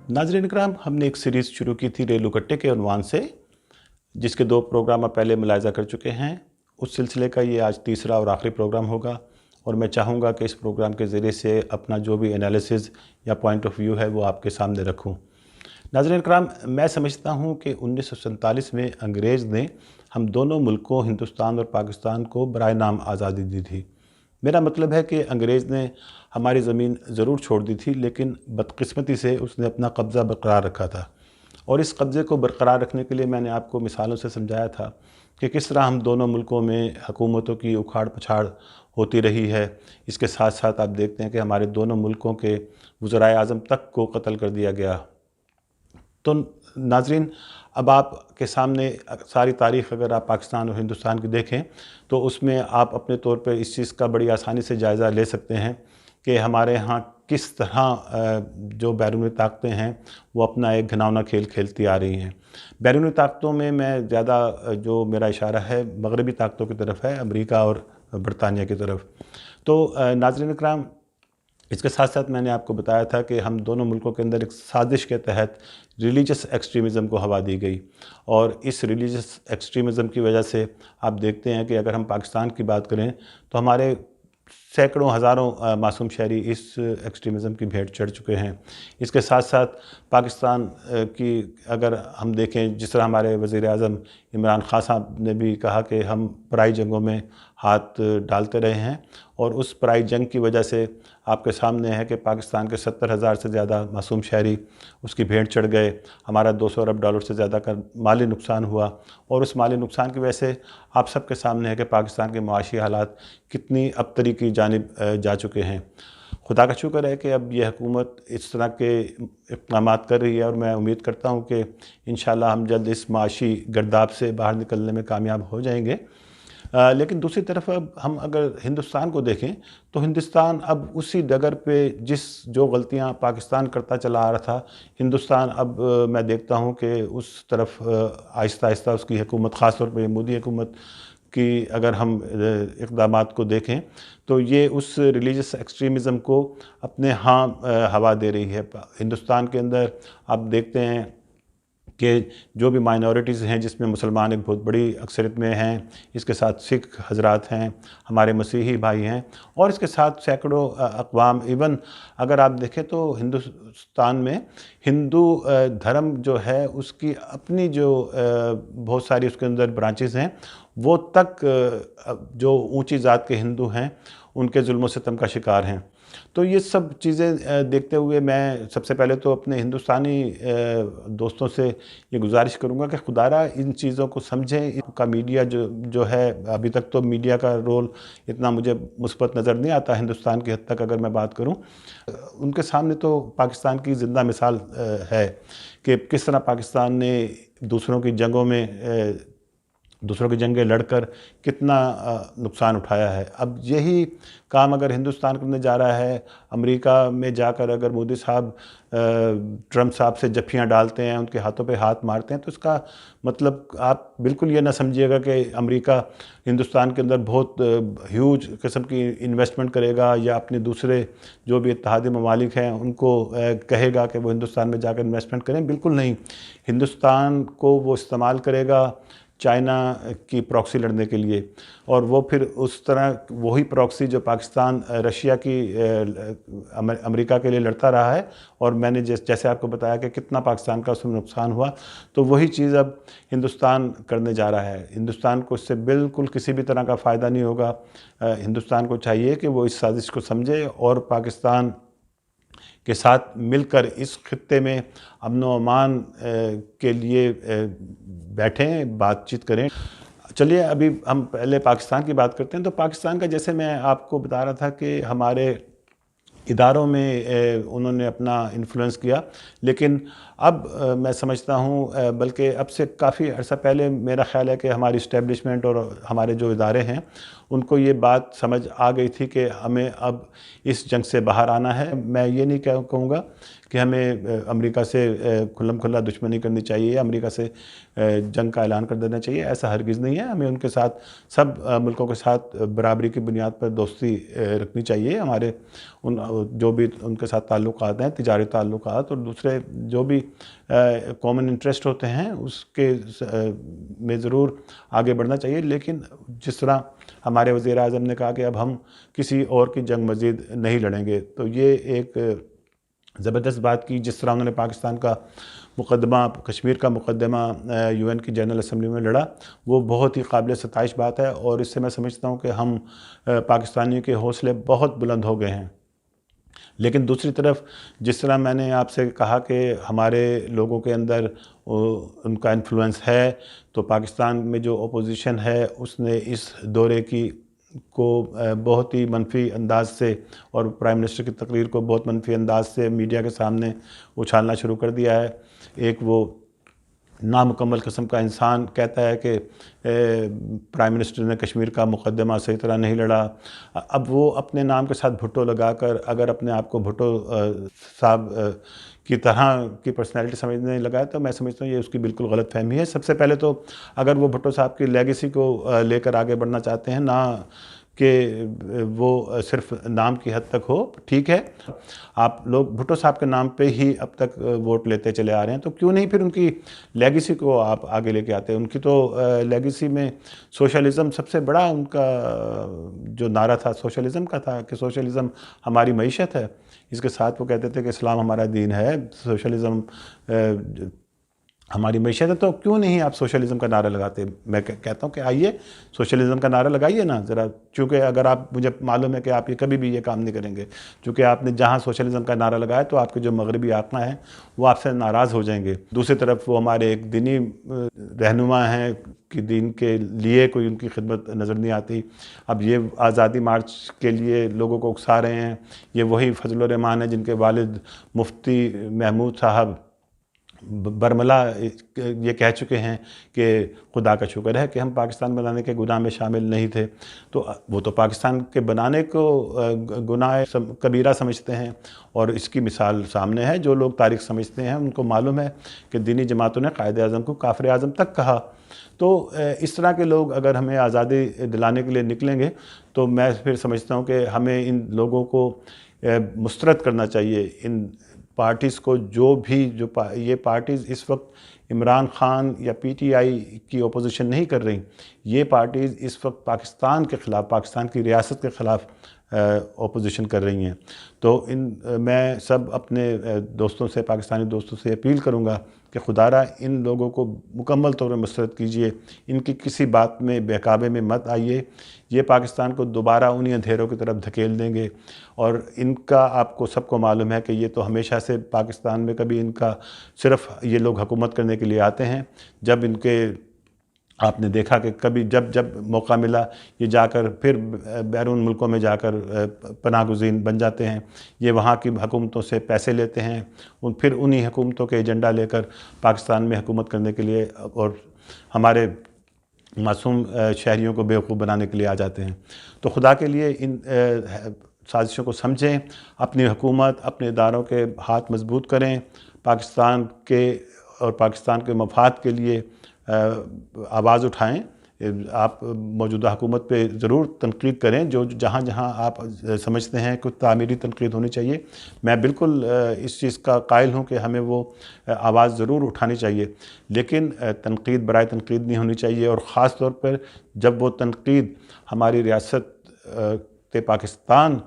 नाज़रीन इकराम, हमने एक सीरीज़ शुरू की थी रेलू कट्टे के उन्वान से, जिसके 2 प्रोग्राम आप पहले मुलाहिज़ा कर चुके हैं। उस सिलसिले का ये आज तीसरा और आखिरी प्रोग्राम होगा और मैं चाहूँगा कि इस प्रोग्राम के ज़रिए से अपना जो भी एनालिसिस या पॉइंट ऑफ व्यू है वो आपके सामने रखूँ। नाज़रीन इकराम, मैं समझता हूँ कि 1947 में अंग्रेज़ ने हम दोनों मुल्कों हिंदुस्तान और पाकिस्तान को बराए नाम आज़ादी दी थी। मेरा मतलब है कि अंग्रेज़ ने हमारी ज़मीन ज़रूर छोड़ दी थी, लेकिन बदकिस्मती से उसने अपना कब्ज़ा बरकरार रखा था। और इस कब्ज़े को बरकरार रखने के लिए मैंने आपको मिसालों से समझाया था कि किस तरह हम दोनों मुल्कों में हुकूमतों की उखाड़ पछाड़ होती रही है। इसके साथ साथ आप देखते हैं कि हमारे दोनों मुल्कों के वज़राए आज़म तक को कत्ल कर दिया गया। तो नाज़रीन, अब आपके सामने सारी तारीख़ अगर आप पाकिस्तान और हिंदुस्तान की देखें तो उसमें आप अपने तौर पर इस चीज़ का बड़ी आसानी से जायज़ा ले सकते हैं कि हमारे यहाँ किस तरह जो बैरूनी ताकतें हैं वो अपना एक घिनौना खेल खेलती आ रही हैं। बैरूनी ताकतों में मैं ज़्यादा जो मेरा इशारा है मगरबी ताकतों की तरफ है, अमेरिका और बरतानिया की तरफ। तो नाज़रीन इकराम, इसके साथ साथ मैंने आपको बताया था कि हम दोनों मुल्कों के अंदर एक साजिश के तहत रिलीजियस एक्सट्रीमिज़म को हवा दी गई और इस रिलीजियस एक्सट्रीमिज़म की वजह से आप देखते हैं कि अगर हम पाकिस्तान की बात करें तो हमारे सैकड़ों हज़ारों मासूम शहरी इस एक्सट्रीमिज़म की भेंट चढ़ चुके हैं। इसके साथ साथ पाकिस्तान की अगर हम देखें, जिस तरह हमारे वज़ीर आज़म इमरान खान साहब ने भी कहा कि हम पराई जंगों में हाथ डालते रहे हैं और उस पराई जंग की वजह से आपके सामने है कि पाकिस्तान के 70,000 से ज़्यादा मासूम शहरी उसकी भेंट चढ़ गए। हमारा 200 अरब डॉलर से ज़्यादा का माली नुकसान हुआ और उस माली नुकसान की वजह से आप सबके सामने है कि पाकिस्तान के माशी हालात कितनी अबतरी की जानिब जा चुके हैं। खुदा का शुक्र है कि अब ये हुकूमत इस तरह के इक़दामात कर रही है और मैं उम्मीद करता हूँ कि इंशाअल्लाह हम जल्द इस माशी गर्दाब से बाहर निकलने में कामयाब हो जाएंगे। लेकिन दूसरी तरफ अब हम अगर हिंदुस्तान को देखें तो हिंदुस्तान अब उसी डगर पे जो गलतियां पाकिस्तान करता चला आ रहा था, हिंदुस्तान अब मैं देखता हूं कि उस तरफ आहिस्ता आहिस्ता उसकी हुकूमत, ख़ास तौर पे मोदी हुकूमत की अगर हम इक़दामात को देखें तो ये उस रिलीजियस एक्सट्रीमिज़म को अपने हवा दे रही है। हिंदुस्तान के अंदर आप देखते हैं कि जो भी माइनॉरिटीज़ हैं, जिसमें मुसलमान एक बहुत बड़ी अक्सरियत में हैं, इसके साथ सिख हजरात हैं, हमारे मसीही भाई हैं और इसके साथ सैकड़ों अक़वाम, इवन अगर आप देखें तो हिंदुस्तान में हिंदू धर्म जो है उसकी अपनी जो बहुत सारी उसके अंदर ब्रांचेस हैं, वो तक जो ऊंची ज़ात के हिंदू हैं उनके जुल्म सितम का शिकार हैं। तो ये सब चीज़ें देखते हुए मैं सबसे पहले तो अपने हिंदुस्तानी दोस्तों से ये गुजारिश करूँगा कि खुदारा इन चीज़ों को समझें। इनका मीडिया जो है, अभी तक तो मीडिया का रोल इतना मुझे मुस्बत नज़र नहीं आता हिंदुस्तान की हद तक अगर मैं बात करूँ। उनके सामने तो पाकिस्तान की ज़िंदा मिसाल है कि किस तरह पाकिस्तान ने दूसरों की जंगें लड़कर कितना नुकसान उठाया है। अब यही काम अगर हिंदुस्तान करने जा रहा है, अमेरिका में जाकर अगर मोदी साहब ट्रंप साहब से जफ्फियाँ डालते हैं, उनके हाथों पे हाथ मारते हैं, तो इसका मतलब आप बिल्कुल ये ना समझिएगा कि अमेरिका हिंदुस्तान के अंदर बहुत ह्यूज किस्म की इन्वेस्टमेंट करेगा या अपने दूसरे जो भी इत्तेहादी ममालिक हैं उनको कहेगा कि वो हिंदुस्तान में जाकर इन्वेस्टमेंट करें। बिल्कुल नहीं, हिंदुस्तान को वो इस्तेमाल करेगा चाइना की प्रॉक्सी लड़ने के लिए और वो फिर उस तरह वही प्रॉक्सी जो पाकिस्तान रशिया की अमेरिका के लिए लड़ता रहा है और मैंने जैसे आपको बताया कि कितना पाकिस्तान का उसमें नुकसान हुआ, तो वही चीज़ अब हिंदुस्तान करने जा रहा है। हिंदुस्तान को इससे बिल्कुल किसी भी तरह का फ़ायदा नहीं होगा। हिंदुस्तान को चाहिए कि वो इस साजिश को समझे और पाकिस्तान के साथ मिलकर इस खित्ते में अमन व अमान के लिए बैठें, बातचीत करें। चलिए अभी हम पहले पाकिस्तान की बात करते हैं। तो पाकिस्तान का, जैसे मैं आपको बता रहा था कि हमारे इदारों में उन्होंने अपना इन्फ्लुएंस किया, लेकिन अब मैं समझता हूँ बल्कि अब से काफ़ी अर्सा पहले मेरा ख़्याल है कि हमारी इस्टेब्लिशमेंट और हमारे जो इदारे हैं ان کو یہ بات سمجھ آ گئی تھی کہ ہمیں اب اس جنگ سے باہر آنا ہے۔ میں یہ نہیں کہوں گا کہ ہمیں امریکہ سے کھلم کھلا دشمنی کرنی چاہیے، امریکہ سے جنگ کا اعلان کر دینا چاہیے، ایسا ہرگز نہیں ہے۔ ہمیں ان کے ساتھ، سب ملکوں کے ساتھ برابری کی بنیاد پر دوستی رکھنی چاہیے۔ ہمارے جو بھی ان کے ساتھ تعلقات ہیں، تجارتی تعلقات اور دوسرے جو بھی کامن انٹرسٹ ہوتے ہیں، اس کے میں ضرور آگے بڑھنا چاہیے۔ لیکن جس طرح ہمارے وزیر اعظم نے کہا کہ اب ہم کسی اور کی جنگ مزید نہیں لڑیں گے، تو یہ ایک زبردست بات کی۔ جس طرح انہوں نے پاکستان کا مقدمہ، کشمیر کا مقدمہ UN کی جنرل اسمبلی میں لڑا، وہ بہت ہی قابل ستائش بات ہے، اور اس سے میں سمجھتا ہوں کہ ہم پاکستانیوں کے حوصلے بہت بلند ہو گئے ہیں۔ لیکن دوسری طرف جس طرح میں نے آپ سے کہا کہ ہمارے لوگوں کے اندر ان کا انفلوئنس ہے، تو پاکستان میں جو اپوزیشن ہے اس نے اس دورے کو بہت ہی منفی انداز سے، اور پرائم منسٹر کی تقریر کو بہت منفی انداز سے میڈیا کے سامنے اچھالنا شروع کر دیا ہے۔ ایک وہ نامکمل قسم کا انسان کہتا ہے کہ پرائم منسٹر نے کشمیر کا مقدمہ صحیح طرح نہیں لڑا۔ اب وہ اپنے نام کے ساتھ بھٹو لگا کر اگر اپنے آپ کو بھٹو صاحب کی طرح کی پرسنالٹی سمجھنے لگا ہے، تو میں سمجھتا ہوں یہ اس کی بالکل غلط فہمی ہے۔ سب سے پہلے تو اگر وہ بھٹو صاحب کی لیگیسی کو لے کر آگے بڑھنا چاہتے ہیں، نہ کہ وہ صرف نام کی حد تک ہو، ٹھیک ہے، آپ لوگ بھٹو صاحب کے نام پہ ہی اب تک ووٹ لیتے چلے آ رہے ہیں، تو کیوں نہیں پھر ان کی لیگیسی کو آپ آگے لے کے آتے ہیں؟ ان کی تو لیگیسی میں سوشلزم سب سے بڑا ان کا جو نعرہ تھا سوشلزم کا تھا، کہ سوشلزم ہماری معیشت ہے۔ اس کے ساتھ وہ کہتے تھے کہ اسلام ہمارا دین ہے، سوشلزم ہماری معیشت ہے۔ تو کیوں نہیں آپ سوشلزم کا نعرہ لگاتے؟ میں کہتا ہوں کہ آئیے سوشلزم کا نعرہ لگائیے نا ذرا، چونکہ اگر آپ، مجھے معلوم ہے کہ آپ یہ کبھی بھی یہ کام نہیں کریں گے، چونکہ آپ نے جہاں سوشلزم کا نعرہ لگایا تو آپ کے جو مغربی آقا ہیں وہ آپ سے ناراض ہو جائیں گے۔ دوسری طرف وہ ہمارے ایک دینی رہنما ہیں کہ دین کے لیے کوئی ان کی خدمت نظر نہیں آتی۔ اب یہ آزادی مارچ کے لیے لوگوں کو اکسا رہے ہیں، یہ وہی فضل الرحمان ہیں جن کے والد مفتی محمود صاحب برملا یہ کہہ چکے ہیں کہ خدا کا شکر ہے کہ ہم پاکستان بنانے کے گناہ میں شامل نہیں تھے۔ تو وہ تو پاکستان کے بنانے کو گناہ کبیرہ سمجھتے ہیں، اور اس کی مثال سامنے ہے۔ جو لوگ تاریخ سمجھتے ہیں ان کو معلوم ہے کہ دینی جماعتوں نے قائد اعظم کو کافر اعظم تک کہا۔ تو اس طرح کے لوگ اگر ہمیں آزادی دلانے کے لیے نکلیں گے، تو میں پھر سمجھتا ہوں کہ ہمیں ان لوگوں کو مسترد کرنا چاہیے، ان پارٹیز کو، یہ پارٹیز اس وقت عمران خان یا PTI کی اپوزیشن نہیں کر رہی، یہ پارٹیز اس وقت پاکستان کے خلاف، پاکستان کی ریاست کے خلاف اپوزیشن کر رہی ہیں۔ تو میں سب اپنے دوستوں سے، پاکستانی دوستوں سے اپیل کروں گا کہ خدارہ ان لوگوں کو مکمل طور پر مسترد کیجئے، ان کی کسی بات میں بہکاوے میں مت آئیے۔ یہ پاکستان کو دوبارہ انہی اندھیروں کی طرف دھکیل دیں گے، اور ان کا آپ کو سب کو معلوم ہے کہ یہ تو ہمیشہ سے پاکستان میں کبھی ان کا صرف یہ لوگ حکومت کرنے کے لیے آتے ہیں، جب ان کے آپ نے دیکھا کہ کبھی جب موقع ملا یہ جا کر پھر بیرون ملکوں میں جا کر پناہ گزین بن جاتے ہیں، یہ وہاں کی حکومتوں سے پیسے لیتے ہیں، پھر انہی حکومتوں کے ایجنڈا لے کر پاکستان میں حکومت کرنے کے لیے اور ہمارے معصوم شہریوں کو بیوقوف بنانے کے لیے آ جاتے ہیں۔ تو خدا کے لیے ان سازشوں کو سمجھیں، اپنی حکومت، اپنے اداروں کے ہاتھ مضبوط کریں، پاکستان کے اور پاکستان کے مفاد کے لیے آواز اٹھائیں۔ آپ موجودہ حکومت پہ ضرور تنقید کریں، جو جہاں جہاں آپ سمجھتے ہیں کہ تعمیری تنقید ہونی چاہیے، میں بالکل اس چیز کا قائل ہوں کہ ہمیں وہ آواز ضرور اٹھانی چاہیے، لیکن تنقید برائے تنقید نہیں ہونی چاہیے، اور خاص طور پر جب وہ تنقید ہماری ریاست پاکستان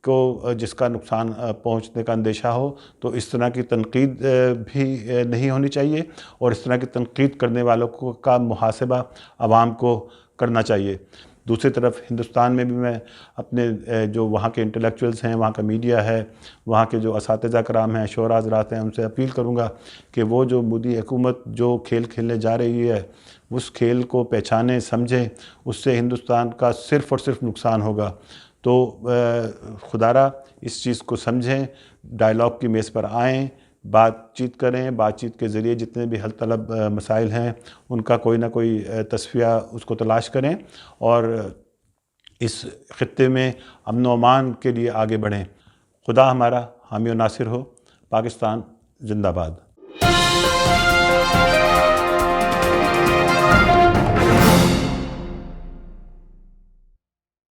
کو جس کا نقصان پہنچنے کا اندیشہ ہو، تو اس طرح کی تنقید بھی نہیں ہونی چاہیے، اور اس طرح کی تنقید کرنے والوں کا محاسبہ عوام کو کرنا چاہیے۔ دوسری طرف ہندوستان میں بھی میں اپنے جو وہاں کے انٹلیکچوئلز ہیں، وہاں کا میڈیا ہے، وہاں کے جو اساتذہ کرام ہیں، شعراء حضرات ہیں، ان سے اپیل کروں گا کہ وہ جو مودی حکومت جو کھیل کھیلنے جا رہی ہے، اس کھیل کو پہچانیں، سمجھیں، اس سے ہندوستان کا صرف اور صرف نقصان ہوگا۔ تو خدارہ اس چیز کو سمجھیں، ڈائلاگ کی میز پر آئیں، بات چیت کریں، بات چیت کے ذریعے جتنے بھی حل طلب مسائل ہیں ان کا کوئی نہ کوئی تصفیہ اس کو تلاش کریں، اور اس خطے میں امن و امان کے لیے آگے بڑھیں۔ خدا ہمارا حامی و ناصر ہو۔ پاکستان زندہ باد۔